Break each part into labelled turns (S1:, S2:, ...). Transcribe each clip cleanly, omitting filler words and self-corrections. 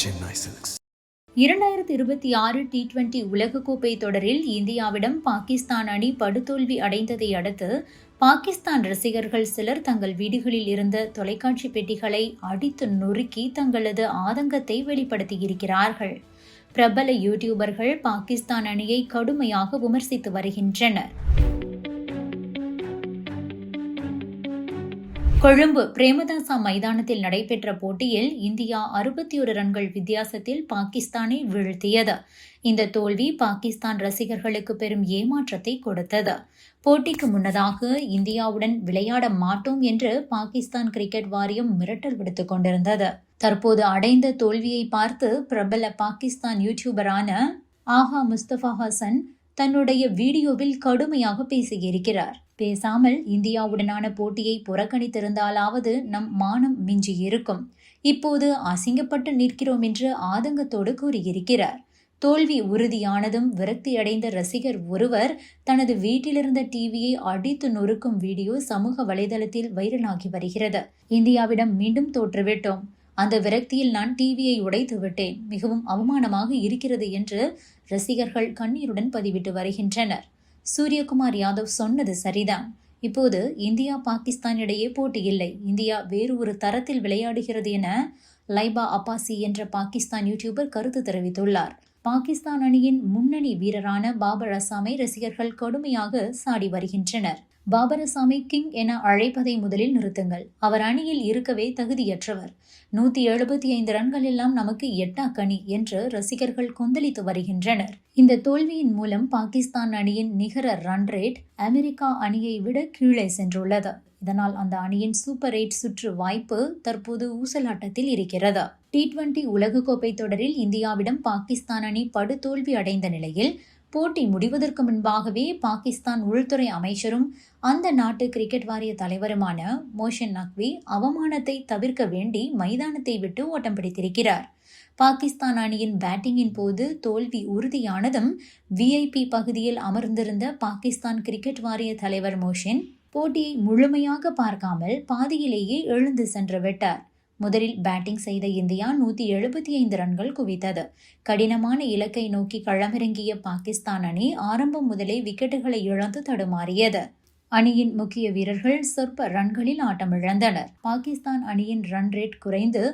S1: Chennai Silks.
S2: 2026 T20 உலகக்கோப்பை தொடரில் இந்தியாவிடம் பாகிஸ்தான் அணி படுதோல்வி அடைந்ததை அடுத்து பாகிஸ்தான் ரசிகர்கள் சிலர் தங்கள் வீடுகளில் இருந்த தொலைக்காட்சி பெட்டிகளை அடித்து நொறுக்கி தங்களது ஆதங்கத்தை வெளிப்படுத்தியிருக்கிறார்கள். பிரபல யூடியூபர்கள் பாகிஸ்தான் அணியை கடுமையாக விமர்சித்து வருகின்றனர். கொழும்பு பிரேமதாசா மைதானத்தில் நடைபெற்ற போட்டியில் இந்தியா 61 ரன்கள் வித்தியாசத்தில் பாகிஸ்தானை வீழ்த்தியது. இந்த தோல்வி பாகிஸ்தான் ரசிகர்களுக்கு பெரும் ஏமாற்றத்தை கொடுத்தது. போட்டிக்கு முன்னதாக இந்தியாவுடன் விளையாட மாட்டோம் என்று பாகிஸ்தான் கிரிக்கெட் வாரியம் மிரட்டல் விடுத்துக் கொண்டிருந்தது. தற்போது அடைந்த தோல்வியை பார்த்து பிரபல பாகிஸ்தான் யூடியூபரான ஆஹா முஸ்தபா ஹசன் தன்னுடைய வீடியோவில் கடுமையாக பேசியிருக்கிறார். பேசாமல் இந்தியாவுடனான போட்டியை புறக்கணித்திருந்தாலாவது நம் மானம் மிஞ்சியிருக்கும். இப்போது அசிங்கப்பட்டு நிற்கிறோம் என்று ஆதங்கத்தோடு கூறியிருக்கிறார். தோல்வி உறுதியானதும் விரக்தியடைந்த ரசிகர் ஒருவர் தனது வீட்டிலிருந்த டிவியை அடித்து நொறுக்கும் வீடியோ சமூக வலைதளத்தில் வைரலாகி வருகிறது. இந்தியாவிடம் மீண்டும் தோற்றுவிட்டோம். அந்த விரக்தியில் நான் டிவியை உடைத்து விட்டேன். மிகவும் அவமானமாக இருக்கிறது என்று ரசிகர்கள் கண்ணீருடன் பதிவிட்டு வருகின்றனர். சூரியகுமார் யாதவ் சொன்னது சரிதான். இப்போது இந்தியா பாகிஸ்தான் இடையே போட்டி இல்லை. இந்தியா வேறு ஒரு தரத்தில் விளையாடுகிறது என லைபா அப்பாசி என்ற பாகிஸ்தான் யூடியூபர் கருத்து தெரிவித்துள்ளார். பாகிஸ்தான் அணியின் முன்னணி வீரரான பாபர் அசாமை ரசிகர்கள் கடுமையாக சாடி வருகின்றனர். பாபர் அசாமை கிங் என அழைப்பதை முதலில் நிறுத்துங்கள். அவர் அணியில் இருக்கவே தகுதியற்றவர். 175 ரன்கள் எல்லாம் நமக்கு எட்டாக்கணி என்று ரசிகர்கள் கொந்தளித்து வருகின்றனர். இந்த தோல்வியின் மூலம் பாகிஸ்தான் அணியின் நிகர ரன் ரேட் அமெரிக்கா அணியை விட கீழே சென்றுள்ளது. இதனால் அந்த அணியின் சூப்பர் 8 சுற்று வாய்ப்பு தற்போது ஊசலாட்டத்தில் இருக்கிறது. T20 உலகக்கோப்பை தொடரில் இந்தியாவிடம் பாகிஸ்தான் அணி படுதோல்வி அடைந்த நிலையில் போட்டி முடிவதற்கு முன்பாகவே பாகிஸ்தான் உள்துறை அமைச்சரும் அந்த நாட்டு கிரிக்கெட் வாரிய தலைவருமான மோஷன் நக்வி அவமானத்தை தவிர்க்க வேண்டி மைதானத்தை விட்டு ஓட்டம் பிடித்திருக்கிறார். பாகிஸ்தான் அணியின் பேட்டிங்கின் போது தோல்வி உறுதியானதும் VIP பகுதியில் அமர்ந்திருந்த பாகிஸ்தான் கிரிக்கெட் வாரிய தலைவர் மோஷன் போட்டியை முழுமையாக பார்க்காமல் பாதியிலேயே எழுந்து சென்று விட்டார். முதலில் பேட்டிங் செய்த இந்தியா 175 ரன்கள் குவித்தது. கடினமான இலக்கை நோக்கி களமிறங்கிய பாகிஸ்தான் அணி ஆரம்பம் முதலே விக்கெட்டுகளை இழந்து தடுமாறியது. அணியின் முக்கிய வீரர்கள் சொற்ப ரன்களில் ஆட்டமிழந்தனர். பாகிஸ்தான் அணியின் ரன் ரேட் குறைந்து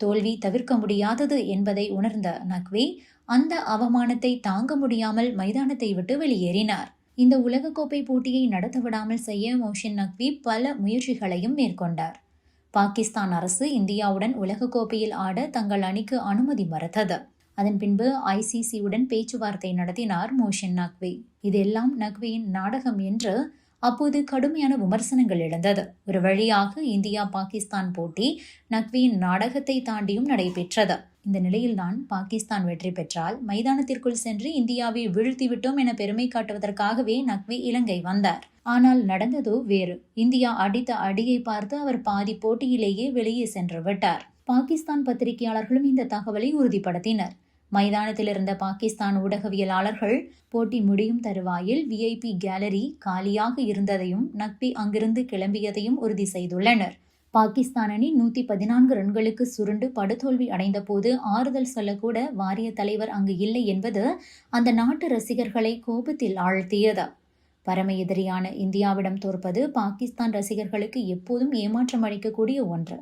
S2: தோல்வி தவிர்க்க முடியாதது என்பதை உணர்ந்த நக்வி அந்த அவமானத்தை தாங்க முடியாமல் மைதானத்தை விட்டு வெளியேறினார். இந்த உலகக்கோப்பை போட்டியை நடத்த விடாமல் செய்ய மோஷன் நக்வி பல முயற்சிகளையும் மேற்கொண்டார். பாகிஸ்தான் அரசு இந்தியாவுடன் உலகக்கோப்பையில் ஆட தங்கள் அணிக்கு அனுமதி மறுத்தது. அதன் பின்பு ICC-உடன் பேச்சுவார்த்தை நடத்தினார் மோஷன் நக்வி. இதெல்லாம் நக்வியின் நாடகம் என்று அப்போது கடுமையான விமர்சனங்கள் எழுந்தது. ஒரு வழியாக இந்தியா பாகிஸ்தான் போட்டி நக்வியின் நாடகத்தை தாண்டியும் நடைபெற்றது. இந்த நிலையில்தான் பாகிஸ்தான் வெற்றி பெற்றால் மைதானத்திற்குள் சென்று இந்தியாவை வீழ்த்திவிட்டோம் என பெருமை காட்டுவதற்காகவே நக்வி இலங்கை வந்தார். ஆனால் நடந்ததோ வேறு. இந்தியா அடித்த அடியை பார்த்து அவர் பாதி போட்டியிலேயே வெளியே சென்று விட்டார். பாகிஸ்தான் பத்திரிகையாளர்களும் இந்த தகவலை உறுதிப்படுத்தினர். மைதானத்தில் இருந்த பாகிஸ்தான் ஊடகவியலாளர்கள் போட்டி முடியும் தருவாயில் VIP கேலரி காலியாக இருந்ததையும் நக்வி அங்கிருந்து கிளம்பியதையும் உறுதி செய்துள்ளனர். பாகிஸ்தான் அணி 114 ரன்களுக்கு சுருண்டு படுதோல்வி அடைந்த போது ஆறுதல் சொல்லக்கூட வாரிய தலைவர் அங்கு இல்லை என்பது அந்த நாட்டு ரசிகர்களை கோபத்தில் ஆழ்த்தியது. பரம எதிரியான இந்தியாவிடம் தோற்பது பாகிஸ்தான் ரசிகர்களுக்கு எப்போதும் ஏமாற்றம் அளிக்கக்கூடிய ஒன்று.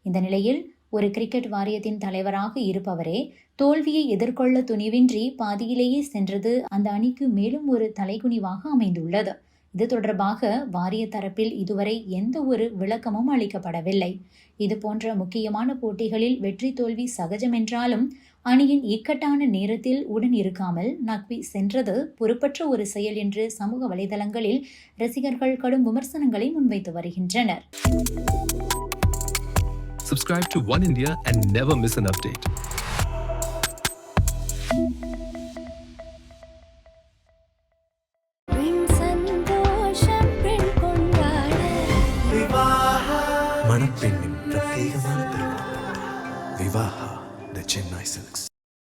S2: இந்த நிலையில் ஒரு கிரிக்கெட் வாரியத்தின் தலைவராக இருப்பவரே தோல்வியை எதிர்கொள்ள துணிவின்றி பாதியிலேயே சென்றது அந்த அணிக்கு மேலும் ஒரு தலைகுனிவாக அமைந்துள்ளது. இது தொடர்பாக வாரிய தரப்பில் இதுவரை எந்த ஒரு விளக்கமும் அளிக்கப்படவில்லை. இது போன்ற முக்கியமான போட்டிகளில் வெற்றி தோல்வி சகஜமென்றாலும் அணியின் இக்கட்டான நேரத்தில் உடன் இருக்காமல் நக்வி சென்றது பொறுப்பற்ற ஒரு செயல் என்று சமூக வலைதளங்களில் ரசிகர்கள் கடும் விமர்சனங்களை முன்வைத்து வருகின்றனர்.
S1: Subscribe to One India and never miss an update. மணப்பெண்ணின் பிரத்யேகமான திருமணம் விவாஹா தி சென்னை சில்க்ஸ்.